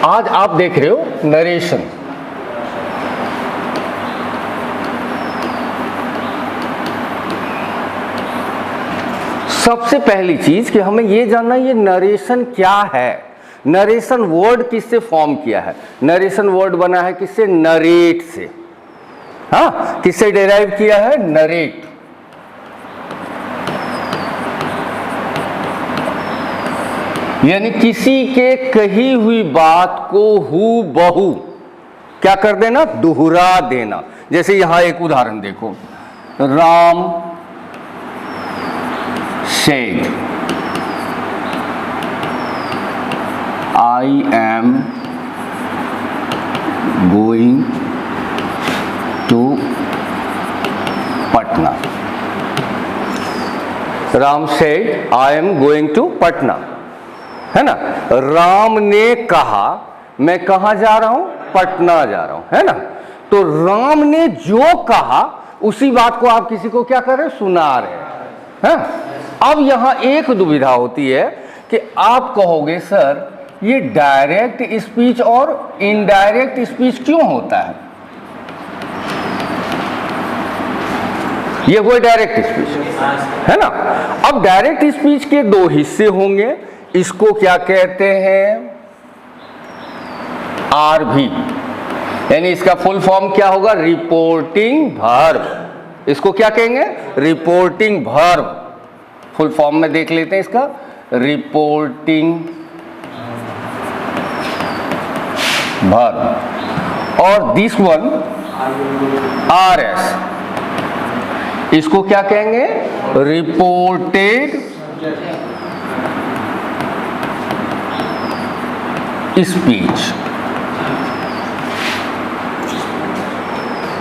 आज आप देख रहे हो नरेशन। सबसे पहली चीज कि हमें यह जानना ये नरेशन क्या है। नरेशन वर्ड किससे फॉर्म किया है? नरेशन वर्ड बना है किससे? नरेट से। हाँ, किससे डेराइव किया है? नरेट। यानी किसी के कही हुई बात को हू बहू क्या कर देना? दोहरा देना। जैसे यहां एक उदाहरण देखो, Ram said, I am going to Patna. Ram said, I am going to Patna, है ना? राम ने कहा मैं कहां जा रहा हूं? पटना जा रहा हूं, है ना? तो राम ने जो कहा उसी बात को आप किसी को क्या कर रहे? सुना रहे हैं। अब यहां एक दुविधा होती है कि आप कहोगे सर ये डायरेक्ट स्पीच और इनडायरेक्ट स्पीच क्यों होता है? ये वो डायरेक्ट स्पीच है ना। अब डायरेक्ट स्पीच के दो हिस्से होंगे, इसको क्या कहते हैं? आरवी, यानी इसका फुल फॉर्म क्या होगा? Reporting verb. इसको क्या कहेंगे? Reporting verb. फुल फॉर्म में देख लेते हैं इसका, रिपोर्टिंग वर्ब। और दिस वन आरएस, इसको क्या कहेंगे? Reported speech.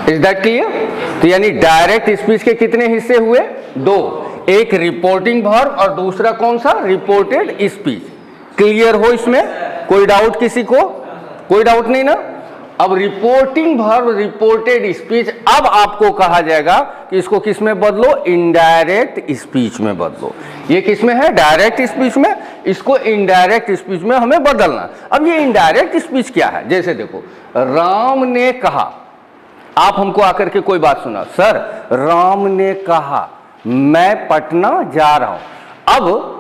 Is that clear? तो यानी डायरेक्ट स्पीच के कितने हिस्से हुए? दो, एक रिपोर्टिंग वर्ब और दूसरा कौन सा? Reported speech. क्लियर हो इसमें? कोई डाउट किसी को? कोई डाउट नहीं ना? अब रिपोर्टिंग वर्ब रिपोर्टेड स्पीच, अब आपको कहा जाएगा कि इसको किस में बदलो? इनडायरेक्ट स्पीच में बदलो। ये किस में है? डायरेक्ट स्पीच में। इसको इनडायरेक्ट स्पीच में हमें बदलना। अब ये इनडायरेक्ट स्पीच क्या है? जैसे देखो, राम ने कहा, आप हमको आकर के कोई बात सुना, सर राम ने कहा मैं पटना जा रहा हूं। अब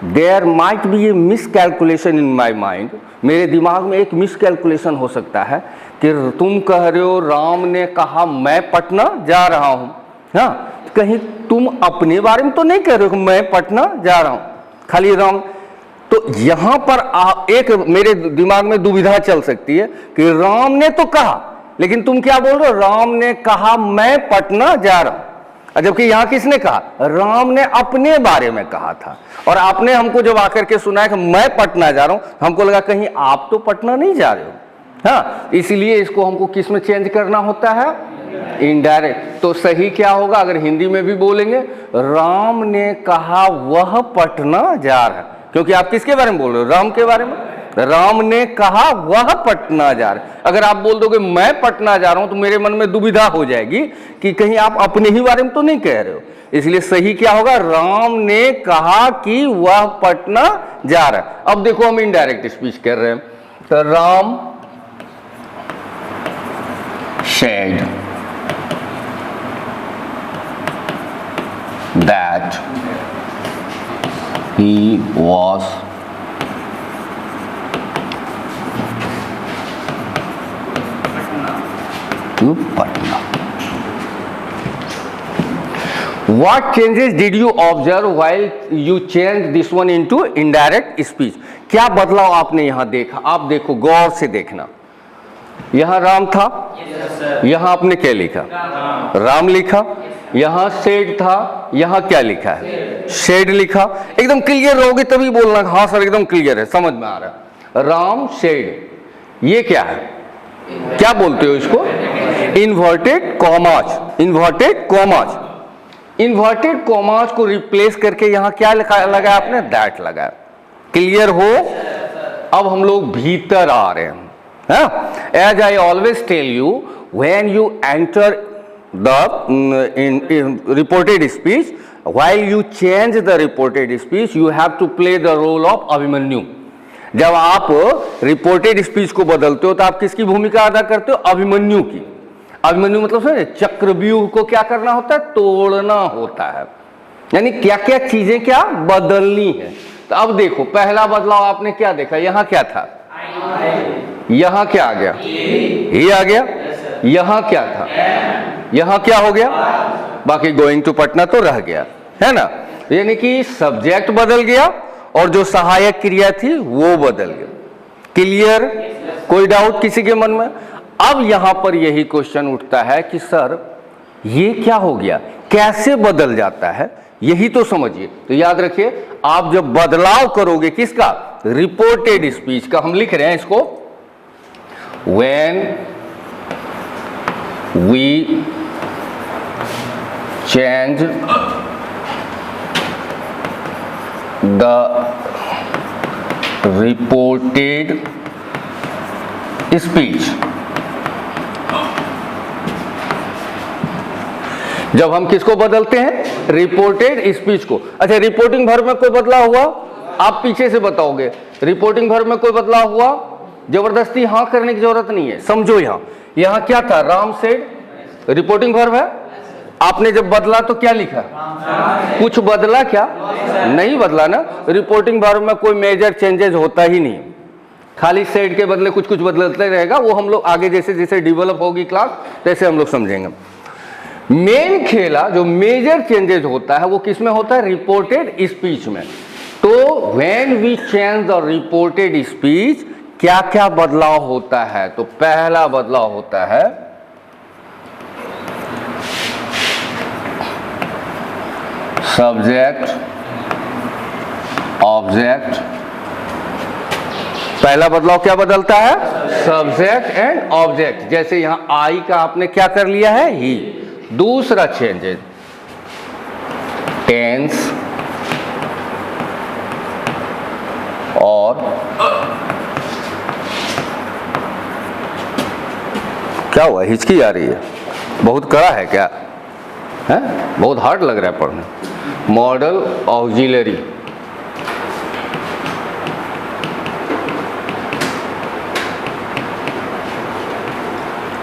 there might be a miscalculation in my mind, मेरे दिमाग में एक मिसकैलकुलेशन हो सकता है कि तुम कह रहे हो राम ने कहा मैं पटना जा रहा हूं। हाँ, कहीं तुम अपने बारे में तो नहीं कह रहे हो मैं पटना जा रहा हूं, खाली राम। तो यहां पर एक मेरे दिमाग में दुविधा चल सकती है कि राम ने तो कहा, लेकिन तुम क्या बोल रहे हो? राम ने कहा मैं पटना जा रहा हूं। जबकि यहां किसने कहा? राम ने अपने बारे में कहा था। और आपने हमको जब आकर के सुनाया कि मैं पटना जा रहा हूं, हमको लगा कहीं आप तो पटना नहीं जा रहे हो। हाँ, इसलिए इसको हमको किस में चेंज करना होता है? इनडायरेक्ट। तो सही क्या होगा? अगर हिंदी में भी बोलेंगे, राम ने कहा वह पटना जा रहा है, क्योंकि आप किसके बारे में बोल रहे हो? राम के बारे में। राम ने कहा वह पटना जा रहा है। अगर आप बोल दोगे मैं पटना जा रहा हूं, तो मेरे मन में दुविधा हो जाएगी कि कहीं आप अपने ही बारे में तो नहीं कह रहे हो। इसलिए सही क्या होगा? राम ने कहा कि वह पटना जा रहा है। अब देखो हम इनडायरेक्ट स्पीच कर रहे हैं, तो Ram said that he was to Patna. What changes did you observe while you changed this one into indirect speech? क्या बदलाव आपने यहां देखा? आप देखो, गौर से देखना। यहां राम था, यहां आपने क्या लिखा? राम लिखा। यहां सेड था, यहां क्या लिखा है? शेड लिखा। एकदम क्लियर रहोगे तभी बोलना हाँ सर एकदम क्लियर है, समझ में आ रहा है। राम शेड, ये क्या है? क्या बोलते हो इसको? Inverted commas. Inverted commas. Inverted commas को रिप्लेस करके यहां क्या लगाया आपने? दैट लगाया। क्लियर हो? अब हम लोग भीतर आ रहे हैं। As I always tell you, when you enter the in reported speech, while you change the reported speech, you have to play the role of Abhimanyu. जब आप रिपोर्टेड स्पीच को बदलते हो तो आप किसकी भूमिका अदा करते हो? अभिमन्यु की। अभिमन्यु मतलब समझे, चक्रव्यूह को क्या करना होता है? तोड़ना होता है। यानी क्या क्या चीजें क्या बदलनी है। तो अब देखो, पहला बदलाव आपने क्या देखा? यहां क्या था? यहां क्या आ गया? ये आ गया। यहां क्या था? यहां क्या हो गया? बाकी गोइंग टू पटना तो रह गया, है ना। यानी कि सब्जेक्ट बदल गया और जो सहायक क्रिया थी वो बदल गया। क्लियर? कोई डाउट किसी के मन में? अब यहां पर यही क्वेश्चन उठता है कि सर ये क्या हो गया, कैसे बदल जाता है, यही तो समझिए। तो याद रखिए, आप जब बदलाव करोगे किसका? रिपोर्टेड स्पीच का। हम लिख रहे हैं इसको, when we change the reported speech, जब हम किसको बदलते हैं? रिपोर्टेड स्पीच को। अच्छा, रिपोर्टिंग वर्ब में कोई बदलाव हुआ? आप पीछे से बताओगे। रिपोर्टिंग वर्ब में कोई बदलाव हुआ? जबरदस्ती हाँ करने की जरूरत नहीं है, समझो। यहां क्या था? राम सेड, रिपोर्टिंग वर्ब है। आपने जब बदला तो क्या लिखा? कुछ बदला क्या? नहीं बदला ना। रिपोर्टिंग वर्ब में कोई मेजर चेंजेस होता ही नहीं, खाली सेड के बदले कुछ कुछ बदलते रहेगा। वो हम लोग आगे जैसे जैसे डेवलप होगी क्लास तैसे हम लोग समझेंगे। मेन खेला जो मेजर चेंजेस होता है वो किस में होता है? रिपोर्टेड स्पीच में। तो when we change the reported speech, क्या क्या बदलाव होता है? तो पहला बदलाव होता है सब्जेक्ट ऑब्जेक्ट। पहला बदलाव क्या बदलता है? Subject and object. जैसे यहां आई का आपने क्या कर लिया है? ही। दूसरा चेंजेस टेंस और क्या हुआ? हिचकी आ रही है, बहुत कड़ा है क्या है? बहुत हार्ड लग रहा है पढ़ने। मॉडल ऑक्सिलरी,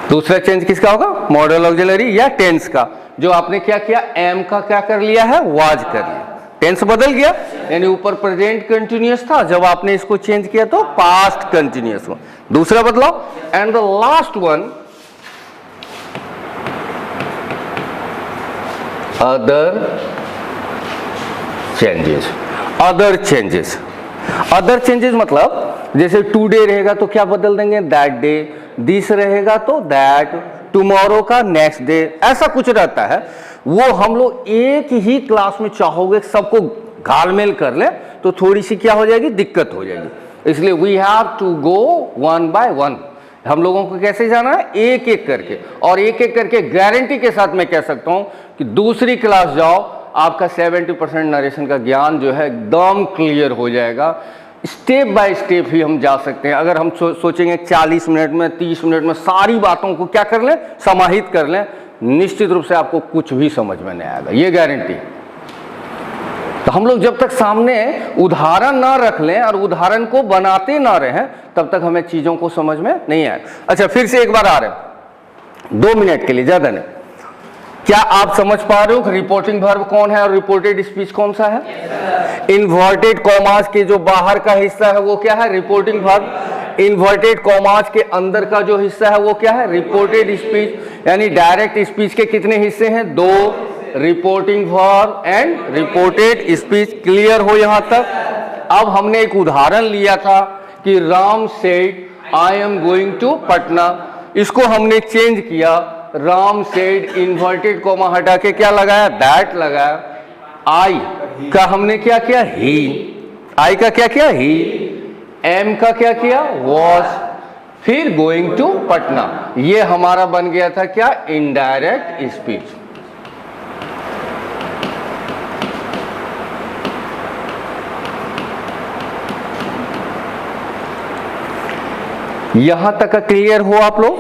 दूसरा चेंज किसका होगा? मॉडल ऑक्सिलरी या टेंस का। जो आपने क्या किया? एम का क्या कर लिया है? वाज कर लिया। टेंस बदल गया, यानी ऊपर प्रेजेंट कंटिन्यूअस था, जब आपने इसको चेंज किया तो पास्ट कंटिन्यूअस हुआ। दूसरा बदलाव। And the last one other changes. Other changes, other changes मतलब जैसे टुडे रहेगा तो क्या बदल देंगे? That day. दिस रहेगा तो दैट। टुमारो का नेक्स्ट डे, ऐसा कुछ रहता है। वो हम लोग एक ही क्लास में चाहोगे सबको घालमेल कर ले तो थोड़ी सी क्या हो जाएगी? दिक्कत हो जाएगी। इसलिए we have to go one by one. हम लोगों को कैसे जाना है? एक एक करके। और एक एक करके गारंटी के साथ मैं कह सकता हूं कि दूसरी क्लास जाओ, आपका 70% नरेशन का ज्ञान जो है एकदम क्लियर हो जाएगा। स्टेप बाय स्टेप ही हम जा सकते हैं। अगर हम सोचेंगे 40 मिनट में 30 मिनट में सारी बातों को क्या कर लें? समाहित कर लें, निश्चित रूप से आपको कुछ भी समझ में नहीं आएगा, ये गारंटी। तो हम लोग जब तक सामने उदाहरण ना रख लें और उदाहरण को बनाते ना रहें तब तक हमें चीजों को समझ में नहीं आए। अच्छा, फिर से एक बार आ रहे हैं, 2 मिनट के लिए, ज्यादा नहीं। क्या आप समझ पा रहे हो कि रिपोर्टिंग वर्ब कौन है और रिपोर्टेड स्पीच कौन सा है? इन्वर्टेड कॉमास के जो बाहर का हिस्सा है वो क्या है? Reporting verb. इन्वर्टेड कॉमास के अंदर का जो हिस्सा है वो क्या है? Reported speech. यानी डायरेक्ट स्पीच के कितने हिस्से हैं? 2, reporting verb and reported speech. Clear हो यहां तक? अब हमने एक उदाहरण लिया था कि Ram said I am going to Patna. इसको हमने चेंज किया, राम सेड इन्वर्टेड कॉमा हटा के क्या लगाया? दैट लगाया। आई का हमने क्या किया? ही। आई का क्या किया? ही। एम का क्या किया? वॉज। फिर गोइंग टू पटना। ये हमारा बन गया था क्या? Indirect speech. यहां तक का क्लियर हो आप लोग?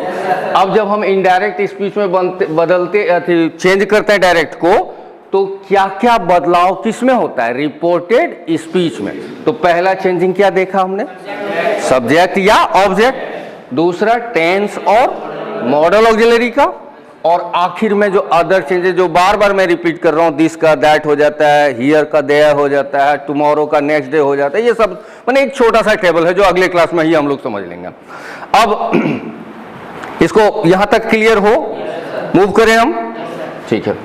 अब जब हम इनडायरेक्ट स्पीच में बदलते चेंज करते हैं डायरेक्ट को, तो क्या क्या बदलाव किसमें होता है, रिपोर्टेड स्पीच में। तो पहला चेंजिंग क्या देखा हमने, सब्जेक्ट या ऑब्जेक्ट, दूसरा टेंस और मॉडल ऑक्सिलरी का, और आखिर में जो अदर चेंजेस जो बार बार मैं रिपीट कर रहा हूं, दिस का दैट हो जाता है, हियर का देयर हो जाता है, टुमारो का नेक्स्ट डे हो जाता है, ये सब मैंने एक छोटा सा टेबल है जो अगले क्लास में ही हम लोग समझ लेंगे। अब इसको यहां तक क्लियर हो, मूव करें हम, ठीक है।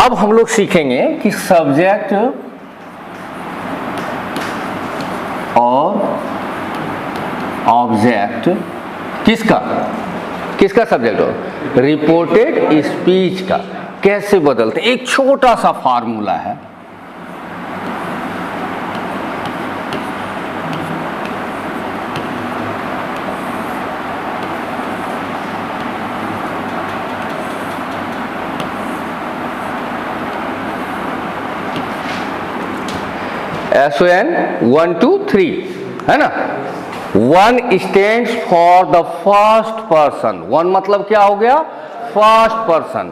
अब हम लोग सीखेंगे कि सब्जेक्ट और ऑब्जेक्ट किसका किसका सब्जेक्ट हो, रिपोर्टेड स्पीच का कैसे बदलते। एक छोटा सा फार्मूला है, SON 1 2 3 है ना। 1 stands for the first person, 1 मतलब क्या हो गया, first person.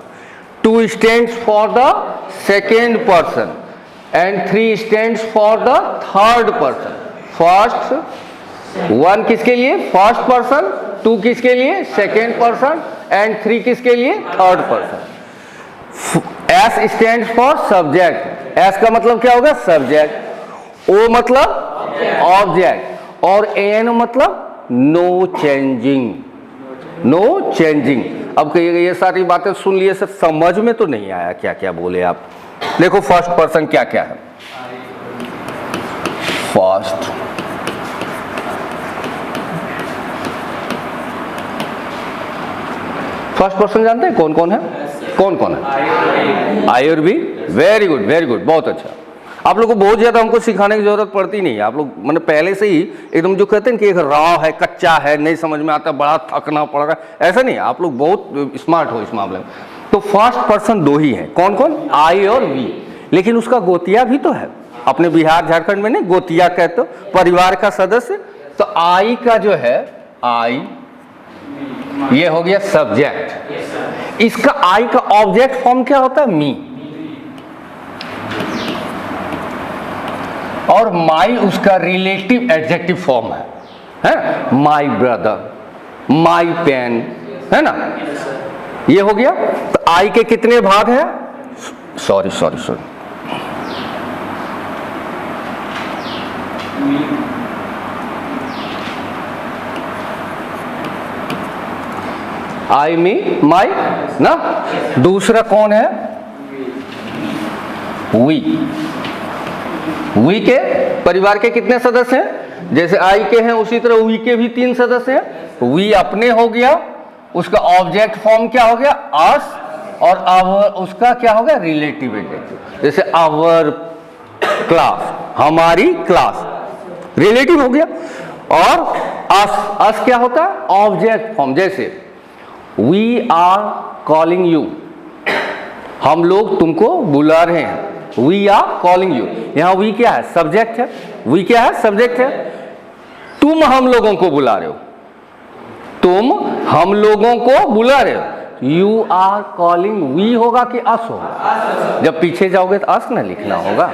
2 stands for the second person and 3 stands for the third person. First 1 किसके लिए, फर्स्ट पर्सन, 2 किसके लिए, सेकेंड पर्सन, एंड 3 किसके लिए, third person. S stands for subject, S का मतलब क्या होगा, सब्जेक्ट, O मतलब ऑब्जेक्ट, और AN मतलब नो चेंजिंग, नो चेंजिंग। अब कहिएगा ये सारी बातें सुन लिए सर, समझ में तो नहीं आया क्या क्या बोले आप। देखो फर्स्ट पर्सन क्या क्या है, फर्स्ट पर्सन जानते हैं कौन कौन है, कौन कौन है, आई और B, very good very good, बहुत अच्छा। आप लोगों को बहुत ज्यादा हमको सिखाने की जरूरत पड़ती नहीं है, आप लोग मैंने पहले से ही एकदम जो कहते हैं कि एक रॉ है, कच्चा है, नहीं समझ में आता, बड़ा थकना पड़ रहा है, ऐसा नहीं, आप लोग बहुत स्मार्ट हो इस मामले में। तो फर्स्ट पर्सन 2 ही है, कौन कौन, आई और वी, लेकिन उसका गोतिया भी तो है, अपने बिहार झारखंड में नहीं गोतिया कहते, परिवार का सदस्य। तो आई का जो है, आई ये हो गया सब्जेक्ट, इसका आई का ऑब्जेक्ट फॉर्म क्या होता है, मी, और माई उसका रिलेटिव एडजेक्टिव फॉर्म है माई ब्रदर, माई पेन, है ना, ये हो गया। तो आई के कितने भाग हैं, सॉरी सॉरी सॉरी, आई मी माई ना, दूसरा कौन है, वी के परिवार के कितने सदस्य हैं, जैसे आई के हैं उसी तरह वी के भी 3 सदस्य हैं। वी अपने हो गया, उसका ऑब्जेक्ट फॉर्म क्या हो गया, अस, और आवर उसका क्या हो गया, रिलेटिव एडजेक्टिव, जैसे आवर क्लास, हमारी क्लास, रिलेटिव हो गया। और अस क्या होता है, ऑब्जेक्ट फॉर्म, जैसे वी आर कॉलिंग यू, हम लोग तुमको बुला रहे हैं, वी आर कॉलिंग यू, यहां वी क्या है, सब्जेक्ट है, वी क्या है, सब्जेक्ट है। तुम हम लोगों को बुला रहे हो, तुम हम लोगों को बुला रहे हो, यू आर कॉलिंग, वी होगा कि अस होगा, जब पीछे जाओगे तो अस ना लिखना होगा,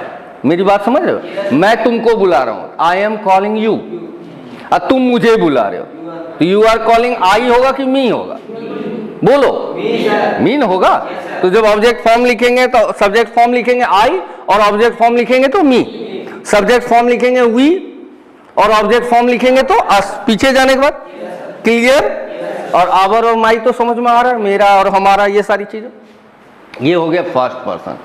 मेरी बात समझ रहे हो, मैं तुमको बुला रहा हूं, आई एम कॉलिंग यू, और तुम मुझे बुला रहे हो, तो यू आर कॉलिंग आई होगा कि मी होगा, बोलो, मीन होगा। तो जब ऑब्जेक्ट फॉर्म लिखेंगे तो सब्जेक्ट फॉर्म लिखेंगे आई, और ऑब्जेक्ट फॉर्म लिखेंगे तो मी, सब्जेक्ट फॉर्म लिखेंगे वी, और ऑब्जेक्ट फॉर्म लिखेंगे तो अस, पीछे जाने के बाद क्लियर। और आवर और माई तो समझ में आ रहा है, मेरा और हमारा, ये सारी चीजें, ये हो गया फर्स्ट पर्सन।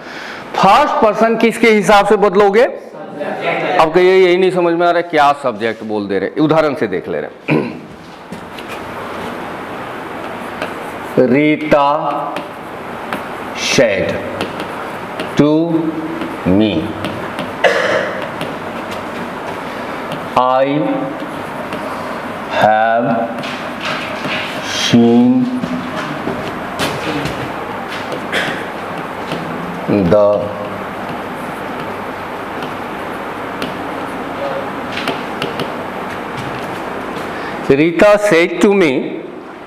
फर्स्ट पर्सन किसके हिसाब से बदलोगे, अब कहिए यही नहीं समझ में आ रहा है क्या सब्जेक्ट बोल दे रहे, उदाहरण से देख ले रहे। Rita said to me, I have seen the Rita said to me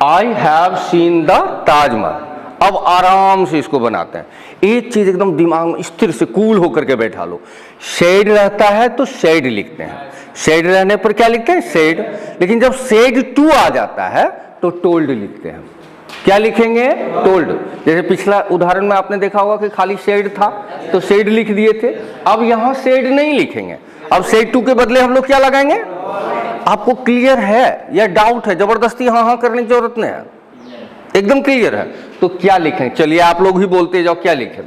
I have seen the Taj Mahal. अब आराम से इसको बनाते हैं। एक चीज एकदम दिमाग में स्थिर से कूल होकर के बैठा लो। शेड रहता है तो शेड लिखते हैं, शेड रहने पर क्या लिखते हैं? शेड। लेकिन जब शेड टू आ जाता है तो टोल्ड लिखते हैं। क्या लिखेंगे? टोल्ड। जैसे पिछला उदाहरण में आपने देखा होगा कि खाली शेड था तो शेड लिख दिए थे। अब यहां शेड नहीं लिखेंगे, अब शेड टू के बदले हम लोग क्या लगाएंगे? आपको क्लियर है या डाउट है? जबरदस्ती हाँ हाँ करने की जरूरत नहीं है, एकदम क्लियर है। तो क्या लिखें? चलिए आप लोग ही बोलते जाओ, क्या लिखें?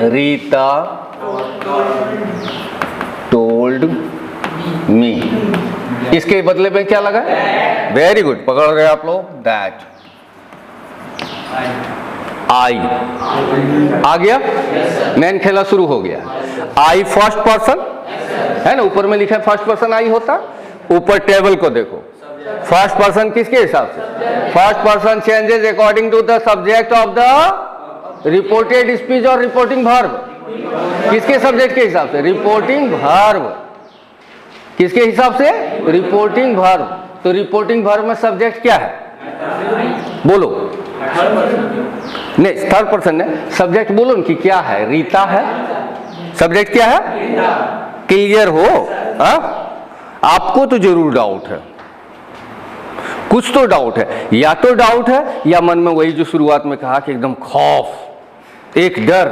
Rita told me. इसके बदले में क्या लगा? वेरी गुड, पकड़ रहे आप लोग। दैट आई आ गया, मैन खेला शुरू हो गया। आई फर्स्ट पर्सन है ना, ऊपर में लिखा है फर्स्ट पर्सन आई होता। ऊपर टेबल को देखो, फर्स्ट पर्सन किसके हिसाब से? First person changes according to the subject of the reported speech और रिपोर्टिंग वर्ब। किसके सब्जेक्ट के हिसाब से? Reporting verb. किसके हिसाब से? Reporting verb. तो रिपोर्टिंग वर्ब में सब्जेक्ट क्या है? बोलो। नहीं, थर्ड पर्सन है। सब्जेक्ट बोलो कि क्या है? रीता है। सब्जेक्ट क्या है? क्लियर हो? हा? आपको तो जरूर डाउट है, कुछ तो डाउट है, या तो डाउट है या मन में वही जो शुरुआत में कहा कि एकदम खौफ, एक डर।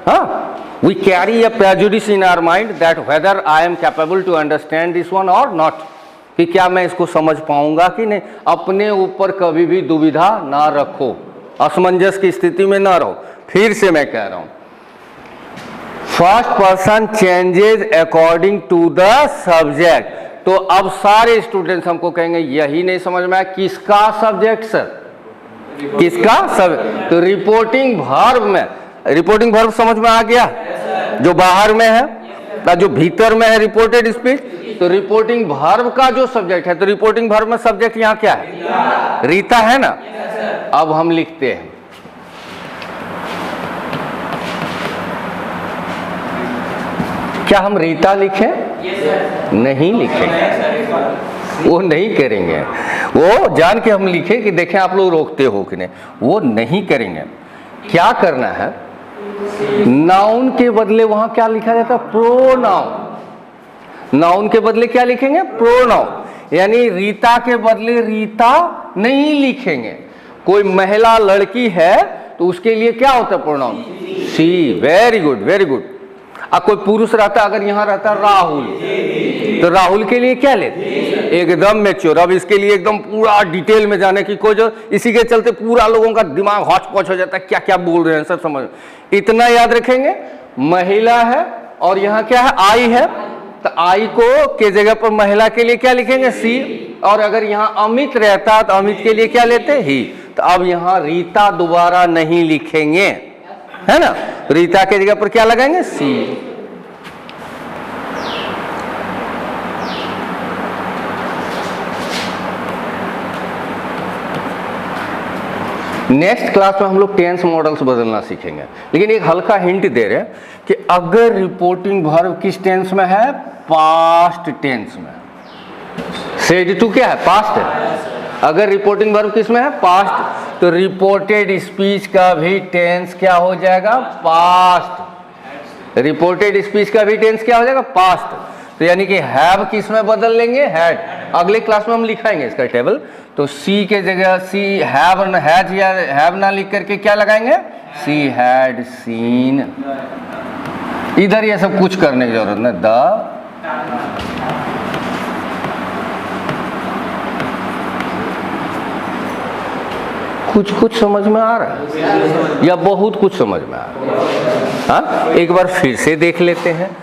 हाँ, we carry a prejudice in our mind that whether I am capable to understand this one or not, कि क्या मैं इसको समझ पाऊंगा कि नहीं। अपने ऊपर कभी भी दुविधा ना रखो, असमंजस की स्थिति में ना रहो। फिर से मैं कह रहा हूं, first person changes according to the subject. तो अब सारे स्टूडेंट्स हमको कहेंगे यही नहीं समझ में आया, किसका सब्जेक्ट सर? किसका सब? तो रिपोर्टिंग वर्ब में, रिपोर्टिंग वर्ब समझ में आ गया? जो बाहर में है या जो भीतर में है रिपोर्टेड स्पीच। तो रिपोर्टिंग वर्ब का जो सब्जेक्ट है, तो रिपोर्टिंग वर्ब में सब्जेक्ट यहाँ क्या है? रीता है ना। अब हम लिखते हैं, क्या हम रीता लिखें? नहीं लिखेंगे, वो नहीं करेंगे। वो जान के हम लिखें कि देखें आप लोग रोकते हो कि नहीं, वो नहीं करेंगे। क्या करना है? नाउन के बदले वहां क्या लिखा जाता है? प्रोनाउन। नाउन के बदले क्या लिखेंगे? प्रोनाउन। यानी रीता के बदले रीता नहीं लिखेंगे। कोई महिला लड़की है तो उसके लिए क्या होता है? Pronoun she. Very good, very good. अब कोई पुरुष रहता, अगर यहाँ रहता राहुल, तो राहुल के लिए क्या लेते? एकदम मैच्योर। अब इसके लिए एकदम पूरा डिटेल में जाने की कोई जो, इसी के चलते पूरा लोगों का दिमाग हौच पौच हो जाता है, क्या क्या बोल रहे हैं सब समझ। इतना याद रखेंगे, महिला है और यहाँ क्या है? आई है। तो आई को के जगह पर महिला के लिए क्या लिखेंगे? सी। और अगर यहाँ अमित रहता तो अमित के लिए क्या लेते? ही। तो अब यहाँ रीता दोबारा नहीं लिखेंगे, है ना। रीता के जगह पर क्या लगाएंगे? सी। नेक्स्ट क्लास में हम लोग टेंस मॉडल्स बदलना सीखेंगे, लेकिन एक हल्का हिंट दे रहे हैं कि अगर रिपोर्टिंग वर्ब किस टेंस में है? पास्ट टेंस में। सेड टू क्या है? पास्ट है। अगर रिपोर्टिंग वर्ब किस में है? पास्ट। तो रिपोर्टेड स्पीच का भी टेंस क्या हो जाएगा? पास्ट। रिपोर्टेड स्पीच का भी टेंस क्या हो जाएगा? पास्ट। तो यानी कि हैव किस में बदल लेंगे? हैड। अगले क्लास में हम लिखाएंगे इसका टेबल। तो सी के जगह सी हैव, हैज या हैव ना लिख करके क्या लगाएंगे? सी हैड सीन। इधर ये सब कुछ करने की जरूरत नहीं। द कुछ कुछ समझ में आ रहा है या बहुत कुछ समझ में आ रहा है? हाँ, एक बार फिर से देख लेते हैं।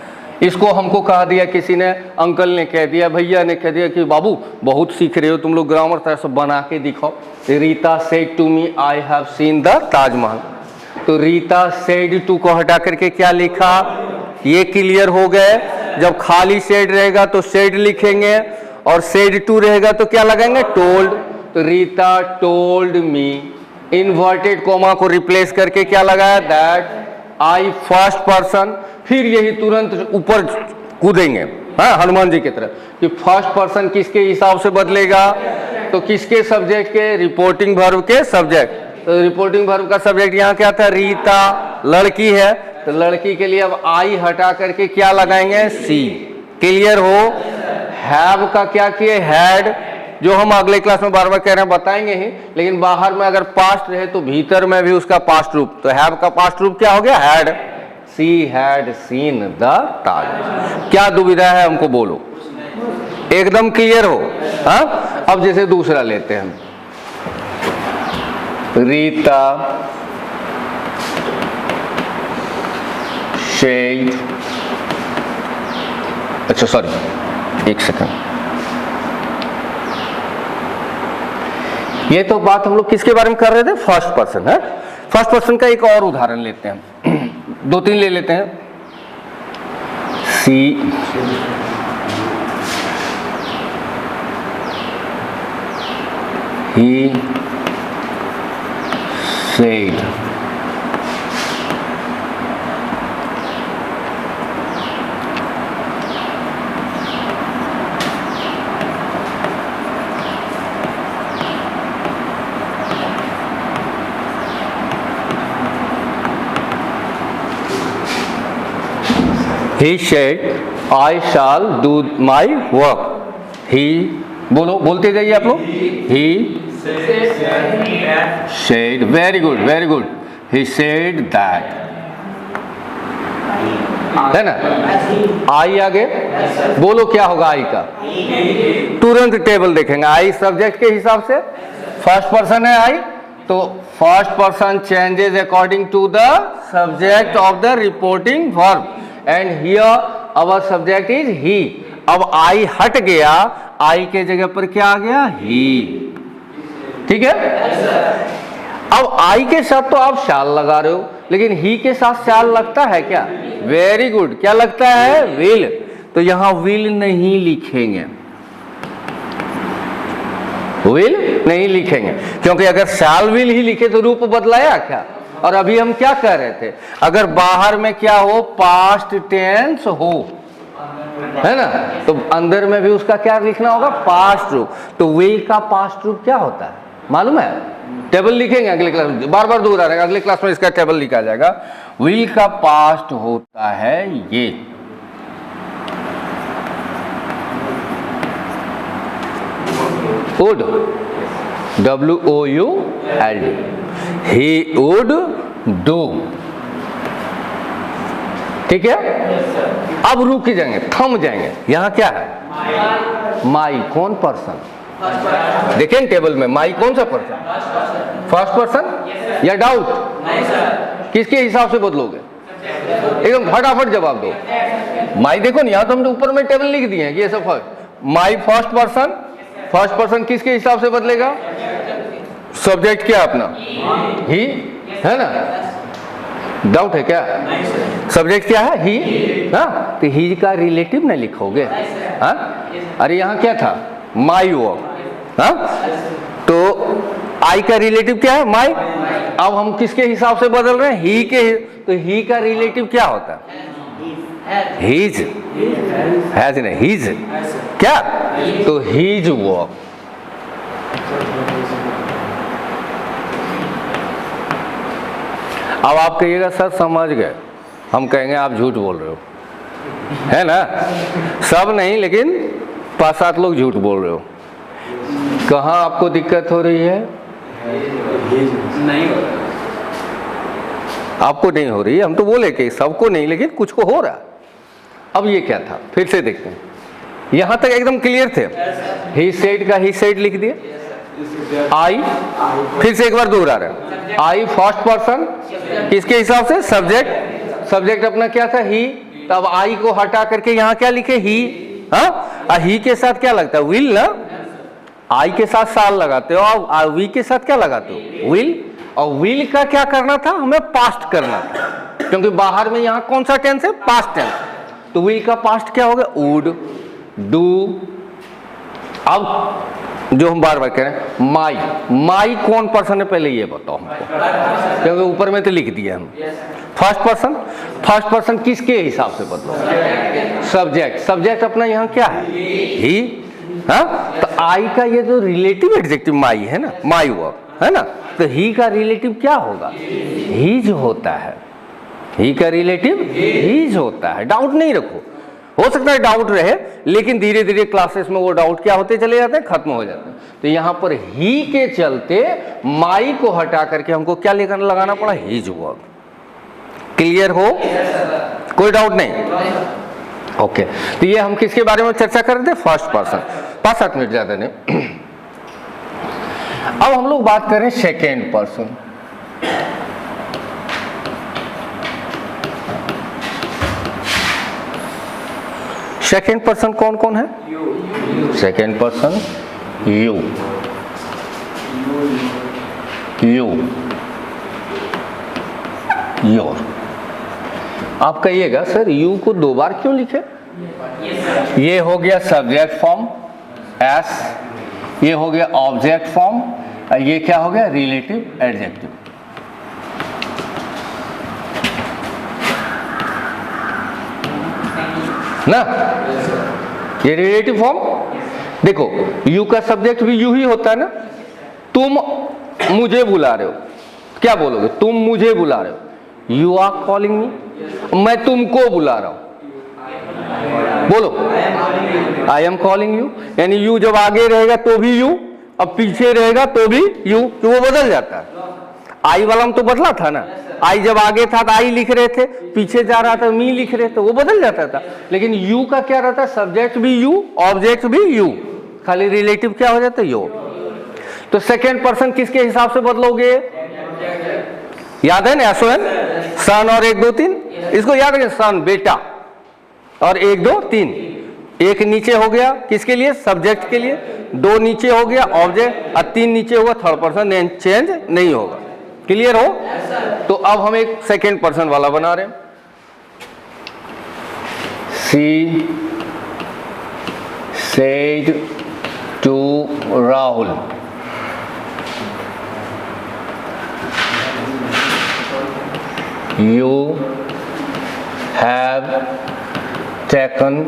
इसको हमको कहा दिया किसी ने, अंकल ने कह दिया, भैया ने कह दिया कि बाबू बहुत सीख रहे हो तुम लोग, ग्रामर तरह से बना के दिखाओ। Rita said to me I have seen the Taj Mahal. तो रीता सेड टू को हटा करके क्या लिखा? ये क्लियर हो गए। जब खाली सेड रहेगा तो सेड लिखेंगे और सेड टू रहेगा तो क्या लगाएंगे? टोल्ड। तो Rita told me, inverted coma को रिप्लेस करके क्या लगाया? दैट। I first person. फिर यही तुरंत ऊपर कूदेंगे, हाँ हनुमान जी की तरह, कि फर्स्ट पर्सन किसके हिसाब से बदलेगा, तो किसके सब्जेक्ट के, रिपोर्टिंग वर्ब के सब्जेक्ट। तो रिपोर्टिंग वर्ब का सब्जेक्ट यहाँ क्या था, रीता, लड़की है, तो लड़की के लिए अब आई हटा करके क्या लगाएंगे, सी। क्लियर हो। हैव का क्या किए, हैड, जो हम अगले क्लास में बार बार कह रहे हैं, बताएंगे ही, लेकिन बाहर में अगर पास्ट रहे तो भीतर में भी उसका पास्ट रूप, तो हैव का पास्ट रूप क्या हो गया, had. She had seen the Taj. क्या दुविधा है हमको बोलो, एकदम क्लियर हो। हाँ, अब जैसे दूसरा लेते हैं हम, रीता शेड, अच्छा सॉरी एक सेकंड, ये तो बात हम लोग किसके बारे में कर रहे थे, फर्स्ट पर्सन है। फर्स्ट पर्सन का एक और उदाहरण लेते हैं, दो तीन ले लेते हैं। She he said, He said, I shall do my work. He, बोलो, बोलते जाइए आप लोग। He said, very good, very good. He said that. है ना, आई आगे बोलो क्या होगा आई का, तुरंत टेबल देखेंगे। आई सब्जेक्ट के हिसाब से फर्स्ट पर्सन है आई, तो first person changes according to the subject of the reporting verb, and here our subject is he. अब आई हट गया, आई के जगह पर क्या आ गया, ही। ठीक है, अब आई के साथ तो आप शाल लगा रहे हो, लेकिन ही के साथ शाल लगता है क्या, वेरी गुड, क्या लगता है, विल। तो यहां विल नहीं लिखेंगे, विल नहीं लिखेंगे, क्योंकि अगर शाल विल ही लिखे तो रूप बदलाया क्या। और अभी हम क्या कह रहे थे, अगर बाहर में क्या हो, पास्ट टेंस हो, है ना, तो अंदर में भी उसका क्या लिखना होगा, पास्ट रूप। तो विल का पास्ट रूप क्या होता है मालूम है, टेबल लिखेंगे अगले क्लास में, बार बार दोहरा रहेगा, अगले क्लास में इसका टेबल लिखा जाएगा। विल का पास्ट होता है ये, would, WOULD, he would do। ठीक है, अब रुक जाएंगे, थम जाएंगे। यहां क्या है, माई, कौन पर्सन, देखें टेबल में माई कौन सा पर्सन, फर्स्ट पर्सन या डाउट, किसके हिसाब से बदलोगे, एकदम फटाफट जवाब दो। माई देखो ना, यहां तो हमने ऊपर में टेबल लिख दिए हैं कि ये सब माई फर्स्ट पर्सन, फर्स्ट पर्सन किसके हिसाब से बदलेगा, सब्जेक्ट क्या अपना, ही है ना, डाउट है क्या, सब्जेक्ट क्या है, ही। हाँ, तो ही का रिलेटिव नहीं लिखोगे। हाँ, अरे यहाँ क्या था, माई वर्क। हाँ, तो आई का रिलेटिव क्या है, माई। अब हम किसके हिसाब से बदल रहे हैं, ही के, तो ही का रिलेटिव क्या होता है, हीज, हैज नहीं, हीज क्या, तो हीज वर्क। अब आप कहिएगा सर समझ गए, हम कहेंगे आप झूठ बोल रहे हो, है ना, सब नहीं लेकिन 5-7 लोग झूठ बोल रहे हो। कहाँ आपको दिक्कत हो रही है, नहीं हो रहा, आपको नहीं हो रही है, हम तो बोले कि सबको नहीं लेकिन कुछ को हो रहा। अब ये क्या था, फिर से देखते हैं, यहां तक एकदम क्लियर थे। ही सेड का ही सेड लिख दिए, आई फिर से एक बार दोहरा रहे, आई फर्स्ट पर्सन किसके हिसाब से, सब्जेक्ट, सब्जेक्ट अपना क्या था, ही। तब आई को हटा करके यहाँ क्या लिखे, ही। हाँ, ही के साथ क्या लगता है, विल ना, आई के साथ साल लगाते हो, और वी के साथ क्या लगाते हो, विल। और विल का क्या करना था, हमें पास्ट करना था, क्योंकि बाहर में यहाँ कौन सा टेंस है, पास्ट टेंस। तो विल का पास्ट क्या होगा, वुड, डू। अब जो हम बार बार कह रहे हैं, माई, माई कौन पर्सन है पहले ये बताओ हमको, क्योंकि ऊपर में तो लिख दिया हम। फर्स्ट पर्सन, फर्स्ट पर्सन किसके हिसाब से बदलो? सब्जेक्ट, सब्जेक्ट अपना यहाँ क्या है? ही। हाँ, तो आई का ये जो रिलेटिव एडजेक्टिव माई है ना, माई वर्क है ना, तो ही का रिलेटिव क्या होगा? हीज होता है। ही का रिलेटिव हीज होता है। डाउट नहीं रखो, हो सकता है डाउट रहे, लेकिन धीरे धीरे क्लासेस में वो डाउट क्या होते चले जाते हैं, खत्म हो जाते हैं। तो यहाँ पर ही के चलते माई को हटा करके हमको क्या लेकर लगाना पड़ा? His work. क्लियर हो? कोई डाउट नहीं? ओके, तो ये हम किसके बारे में चर्चा कर रहे थे? First person. 5-7 मिनट ज्यादा नहीं। अब हम लोग बात करें सेकेंड पर्सन। सेकेंड पर्सन कौन कौन है? Second person you, you, your. आप कहिएगा सर यू को 2 बार क्यों लिखे? ये हो गया सब्जेक्ट फॉर्म एस, ये हो गया ऑब्जेक्ट फॉर्म, और ये क्या हो गया? Relative adjective. ना, ये रिलेटिव फॉर्म। देखो यू का सब्जेक्ट भी यू ही होता है ना। तुम मुझे बुला रहे हो, क्या बोलोगे? तुम मुझे बुला रहे हो, यू आर कॉलिंग मी। मैं तुमको बुला रहा हूं, बोलो आई एम कॉलिंग यू। यानी यू जब आगे रहेगा तो भी यू, अब पीछे रहेगा तो भी यू, तो वो बदल जाता है। आई वाला तो बदला था ना, आई जब आगे था तो आई लिख रहे थे, पीछे जा रहा था मी लिख रहे थे, वो बदल जाता था। लेकिन यू का क्या रहता है? सब्जेक्ट भी यू, ऑब्जेक्ट भी यू, खाली रिलेटिव क्या हो जाता है? यू। तो सेकेंड पर्सन किसके हिसाब से बदलोगे? याद है ना? एसओएन, सन और 1 2 3। इसको याद रखें, सन बेटा, और 1 2 3। एक नीचे हो गया किसके लिए? सब्जेक्ट के लिए। 2 नीचे हो गया ऑब्जेक्ट, और 3 नीचे होगा थर्ड पर्सन, चेंज नहीं होगा। क्लियर हो? तो अब हम एक सेकेंड पर्सन वाला बना रहे हैं। She said to Rahul, you have taken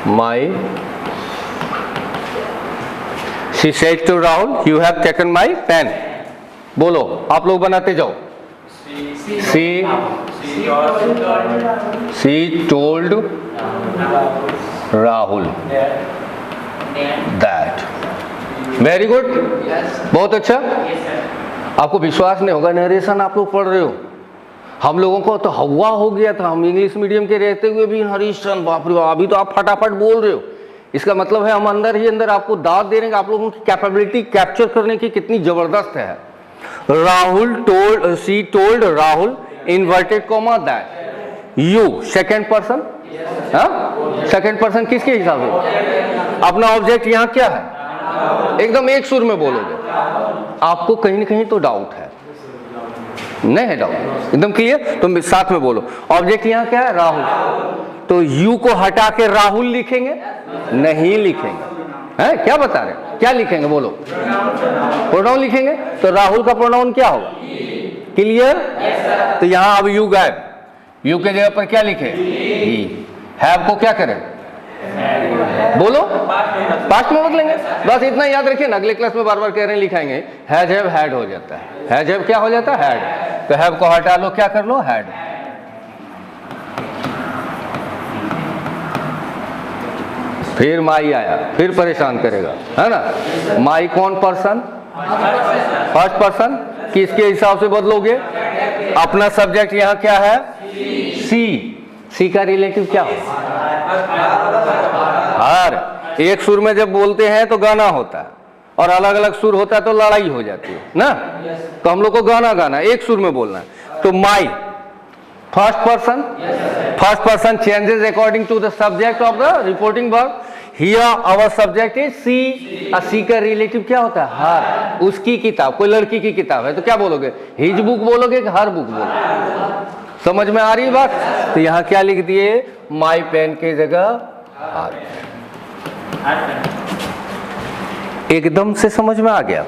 my, She said to Rahul, "You have taken my pen." बोलो, आप लोग बनाते जाओ। She told Rahul that. Very good. बहुत अच्छा। आपको विश्वास नहीं होगा, नरेशन आप लोग पढ़ रहे हो। हम लोगों को तो हवा हो गया था, हम इंग्लिश मीडियम के रहते हुए भी हरीशन बाप रे बाप, अभी तो आप फटाफट बोल रहे हो। इसका मतलब है हम अंदर ही अंदर आपको दाद दे रहे हैं, आप लोगों की कैपेबिलिटी कैप्चर करने की कितनी जबरदस्त है। Rahul told, she told Rahul inverted comma that you, second person. हाँ, सेकेंड पर्सन किसके हिसाब से? अपना ऑब्जेक्ट यहाँ क्या है? एकदम एक सुर में बोलोगे। आपको कहीं ना कहीं तो डाउट है, नहीं है डाउट? एकदम क्लियर? तो साथ में बोलो, ऑब्जेक्ट यहाँ क्या है? राहुल। तो यू को हटा के राहुल लिखेंगे? नहीं लिखेंगे। है क्या बता रहे? क्या लिखेंगे? बोलो, प्रोनाउन लिखेंगे। तो राहुल का प्रोनाउन क्या होगा? क्लियर? तो यहां अब यू गायब, यू के जगह पर क्या लिखे? ही। हैव को क्या करें? बोलो, पास्ट में बदलेंगे। बस इतना याद रखिए ना, अगले क्लास में बार बार कह रहे हैं लिखाएंगे। हैज हैव हैड हो जाता है, हैज हैव क्या हो जाता है? हैड। तो हैव को हटा लो, क्या कर लो? हैड। फिर माई आया, फिर परेशान करेगा, है ना? माई कौन पर्सन? First person. किसके हिसाब से बदलोगे? अपना सब्जेक्ट यहाँ क्या है? सी। सी का रिलेटिव क्या हो? हर। एक सुर में जब बोलते हैं तो गाना होता है, और अलग अलग सुर होता है तो लड़ाई हो जाती है ना। तो हम लोग को गाना गाना एक सुर में बोलना है। तो my first person, first person changes according to the subject of the reporting verb. Here our subject is she. She का रिलेटिव क्या होता है? हर। उसकी किताब, कोई लड़की की किताब है तो क्या बोलोगे? हिज बुक बोलोगे कि हर बुक बोलोगे? समझ में आ रही बात? तो यहाँ क्या लिख दिए, माई पेन के जगह आर। एकदम से समझ में आ गया?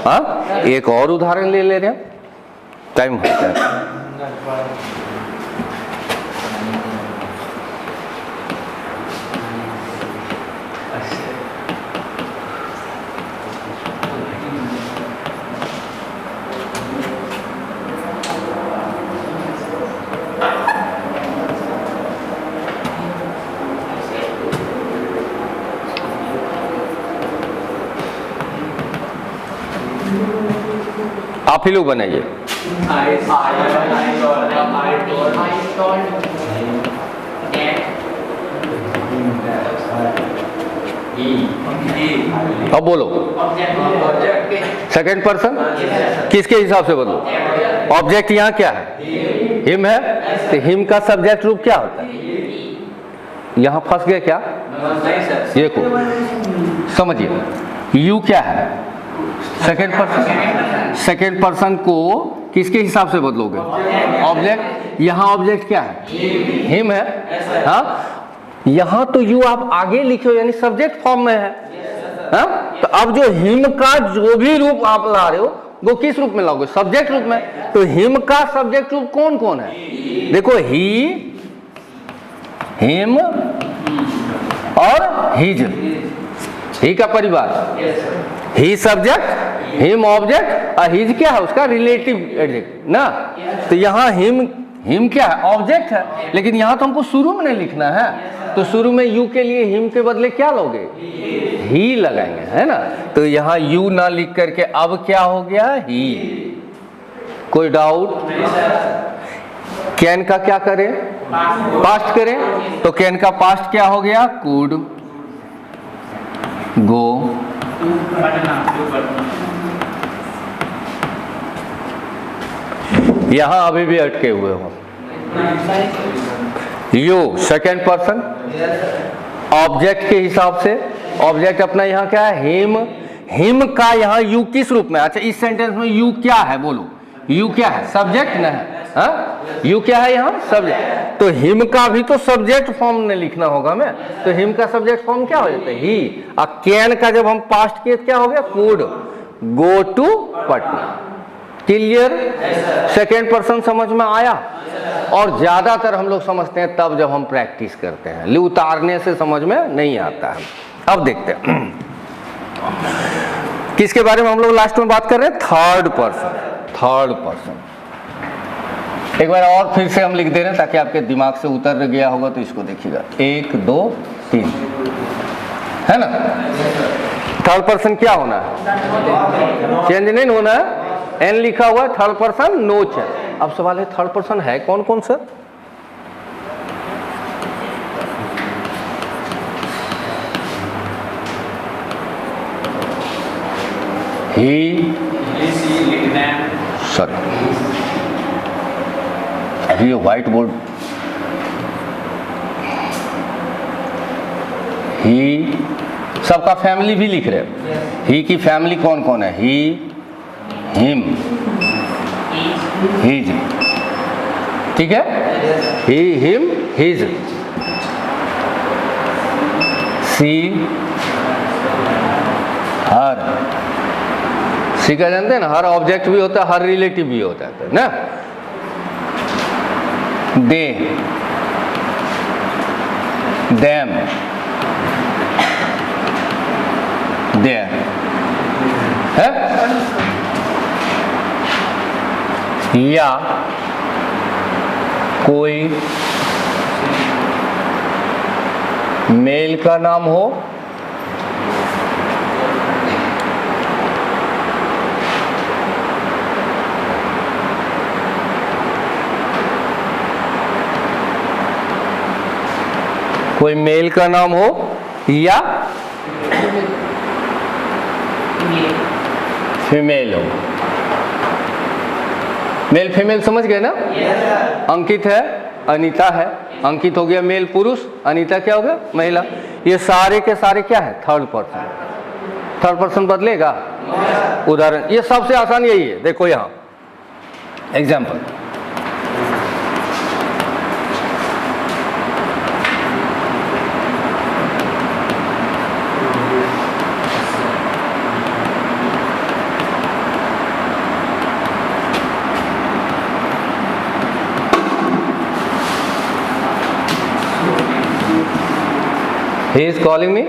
हाँ, एक और उदाहरण ले रहे हैं, टाइम होता है। आप ही लोग बनाइए। अब बोलो, सेकंड पर्सन किसके हिसाब से बदलो? ऑब्जेक्ट यहाँ क्या है? हिम है, तो हिम का सब्जेक्ट रूप क्या होता है? यहाँ फंस गए क्या? ये को समझिए, यू क्या है? Second person. सेकंड पर्सन को किसके हिसाब से बदलोगे? ऑब्जेक्ट। यहाँ ऑब्जेक्ट क्या है? हिम है। हाँ, यहाँ तो यू आप आगे लिखे हो, यानी सब्जेक्ट फॉर्म में है। हाँ, तो अब जो हिम का जो भी रूप आप ला रहे हो वो किस रूप में लाओगे? सब्जेक्ट रूप में। तो हिम का सब्जेक्ट रूप कौन कौन है? देखो, ही, हिम और हिज, ही का परिवार। ही सब्जेक्ट, हिम ऑब्जेक्ट, और हिज क्या है? उसका रिलेटिव एडजेक्टिव ना। तो यहाँ हिम क्या है? ऑब्जेक्ट है। लेकिन यहाँ तो हमको शुरू में नहीं लिखना है, तो शुरू में यू के लिए हिम के बदले क्या लोगे? ही लगाएंगे, है ना। तो यहाँ यू ना लिख करके अब क्या हो गया? ही। कोई डाउट? कैन का क्या करें? पास्ट करें। तो कैन का पास्ट क्या हो गया? कुड, गो। यहां अभी भी अटके हुए हो। यू सेकेंड पर्सन, ऑब्जेक्ट के हिसाब से। ऑब्जेक्ट अपना यहाँ क्या है? हिम। हिम का यहाँ यू किस रूप में? अच्छा, इस सेंटेंस में यू क्या है? बोलो, यू क्या है? सब्जेक्ट ना है। हाँ, यू क्या है यहाँ? सब्जेक्ट। तो हिम का भी तो सब्जेक्ट फॉर्म में लिखना होगा मैं। तो हिम का सब्जेक्ट फॉर्म क्या हो जाता है? ही। और कैन का जब हम पास्ट किए क्या हो गया? Could go to Patna. Clear? Second person समझ में आया? और ज्यादातर हम लोग समझते हैं तब जब हम प्रैक्टिस करते हैं, ले उतारने से समझ में नहीं आता है। अब देखते हैं किसके बारे में हम लोग लास्ट में बात कर रहे हैं? Third person. थर्ड पर्सन एक बार और फिर से हम लिख दे रहे हैं ताकि आपके दिमाग से उतर गया होगा, तो इसको देखिएगा। 1 2 3, है ना। थर्ड पर्सन क्या होना है? चेंज नहीं होना है। एन लिखा हुआ है, थर्ड पर्सन नोच है। अब सवाल है थर्ड पर्सन है कौन कौन सा? ही, सॉरी ये व्हाइट बोर्ड, ही सबका फैमिली भी लिख रहे हैं। ही की फैमिली कौन कौन है? ही, हिम, हिज, ठीक है। ही, हिम, हिज। सी, हर। सी का जानते हैं ना, हर ऑब्जेक्ट भी होता है, हर रिलेटिव भी होता है ना। दे, them, there, है? या कोई मेल का नाम हो, कोई मेल का नाम हो या फीमेल हो। मेल फीमेल समझ गए ना? अंकित है, अनीता है। अंकित हो गया मेल पुरुष, अनीता क्या हो गया? महिला। ये सारे के सारे क्या है? Third person. थर्ड पर्सन बदलेगा? उदाहरण, ये सबसे आसान यही है। देखो यहाँ example, he is calling me,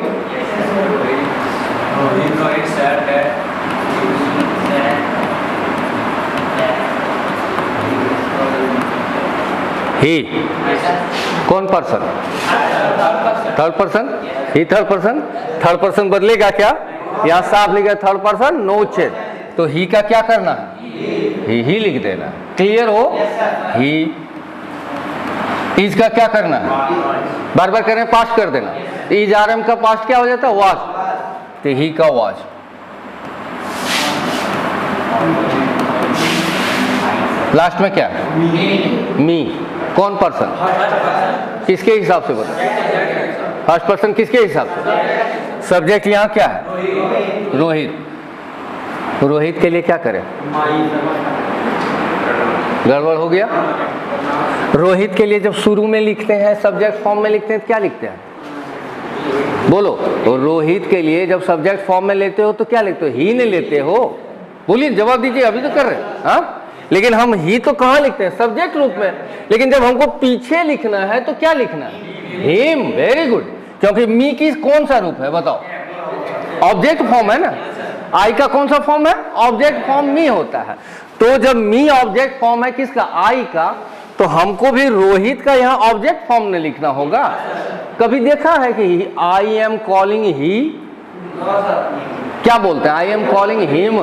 he कौन person, third person, he third person, third person बदलेगा क्या, यहाँ साफ लिखा थर्ड पर्सन नो चेंज, तो ही का क्या करना है, ही लिख देना, क्लियर हो। ही इज का क्या करना है, बार बार कह रहे हैं पास्ट कर देना, इज आर एम का पास्ट क्या हो जाता है वाज, तो ही का वाज। लास्ट में क्या है मी, कौन पर्सन, किसके हिसाब से बोला, फर्स्ट पर्सन किसके हिसाब से, सब्जेक्ट यहाँ क्या है रोहित, रोहित के लिए क्या करें, गड़बड़ हो गया। रोहित के लिए जब शुरू में लिखते हैं सब्जेक्ट फॉर्म में लिखते हैं तो क्या लिखते हैं, बोलो, तो रोहित के लिए जब सब्जेक्ट फॉर्म में लेते हो तो क्या लिखते हो, ही ने लेते हो, बोलिए जवाब दीजिए, अभी तो कर रहे हैं हाँ, लेकिन हम ही तो कहाँ लिखते हैं सब्जेक्ट रूप में, लेकिन जब हमको पीछे लिखना है तो क्या लिखना है हिम, वेरी गुड, क्योंकि मी की कौन सा रूप है बताओ, ऑब्जेक्ट फॉर्म है ना, आई का कौन सा फॉर्म है, ऑब्जेक्ट फॉर्म मी होता है, तो जब मी ऑब्जेक्ट फॉर्म है किसका, आई का, तो हमको भी रोहित का यहाँ ऑब्जेक्ट फॉर्म में लिखना होगा। कभी देखा है कि आई एम कॉलिंग ही, क्या बोलते हैं, I am calling him,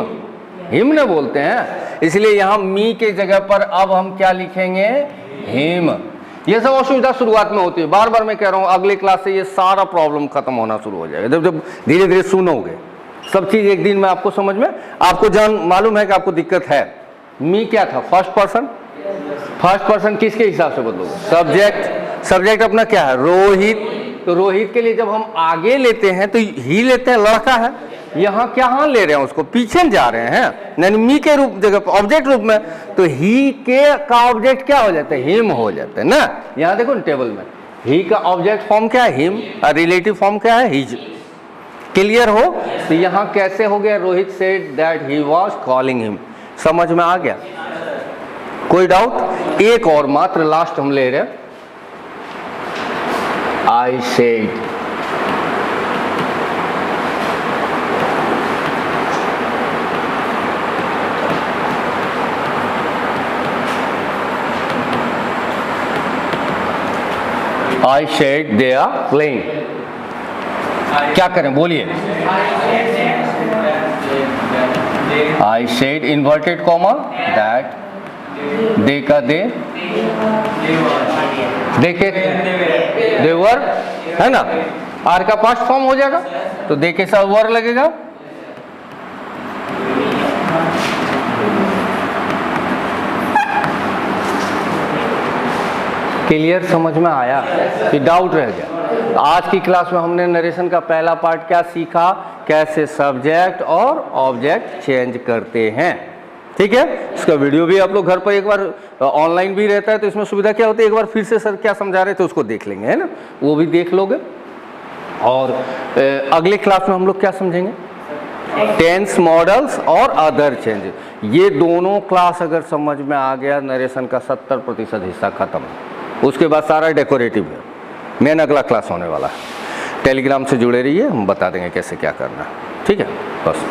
him ने बोलते हैं, इसलिए यहाँ मी के जगह पर अब हम क्या लिखेंगे हिम। ये सब असुविधा शुरुआत में होती है, बार बार मैं कह रहा हूँ अगले क्लास से ये सारा प्रॉब्लम खत्म होना शुरू हो जाएगा, जब धीरे धीरे सुनोगे सब चीज एक दिन में आपको समझ में, आपको जान मालूम है कि आपको दिक्कत है। मी क्या था, फर्स्ट पर्सन, फर्स्ट पर्सन किसके हिसाब से बदलोगे, सब्जेक्ट, सब्जेक्ट अपना क्या है रोहित, तो रोहित के लिए जब हम आगे लेते हैं तो ही लेते हैं, लड़का है, यहाँ क्या हाँ ले रहे हैं उसको, पीछे जा रहे हैं, यानी मी के रूप जगह ऑब्जेक्ट रूप में, तो ही के का ऑब्जेक्ट क्या हो जाता है हिम हो जाता है ना, यहाँ देखो टेबल में ही का ऑब्जेक्ट फॉर्म क्या है हिम, और रिलेटिव फॉर्म क्या है हिज, क्लियर हो। तो यहाँ कैसे हो गया, Rohit said that he was calling him, समझ में आ गया, कोई डाउट, एक और मात्र लास्ट हम ले रहे हैं, I said, I said they are playing, क्या करें बोलिए, I said inverted comma that, they का दे, देखे they were है ना, आर का पास्ट फॉर्म हो जाएगा तो दे के साथ वर लगेगा, क्लियर, समझ में आया कि डाउट रह गया। आज की क्लास में हमने नरेशन का पहला पार्ट क्या सीखा, कैसे सब्जेक्ट और ऑब्जेक्ट चेंज करते हैं, ठीक है। इसका वीडियो भी आप लोग घर पर एक बार ऑनलाइन भी रहता है, तो इसमें सुविधा क्या होती है, एक बार फिर से सर क्या समझा रहे थे उसको देख लेंगे, है ना, वो भी देख लोगे। और अगले क्लास में हम लोग क्या समझेंगे, टेंस मॉडल्स और अदर चेंज, ये दोनों क्लास अगर समझ में आ गया, नरेशन का 70% हिस्सा खत्म, उसके बाद सारा डेकोरेटिव है, मेन अगला क्लास होने वाला है। टेलीग्राम से जुड़े रहिए, हम बता देंगे कैसे क्या करना है, ठीक है, बस।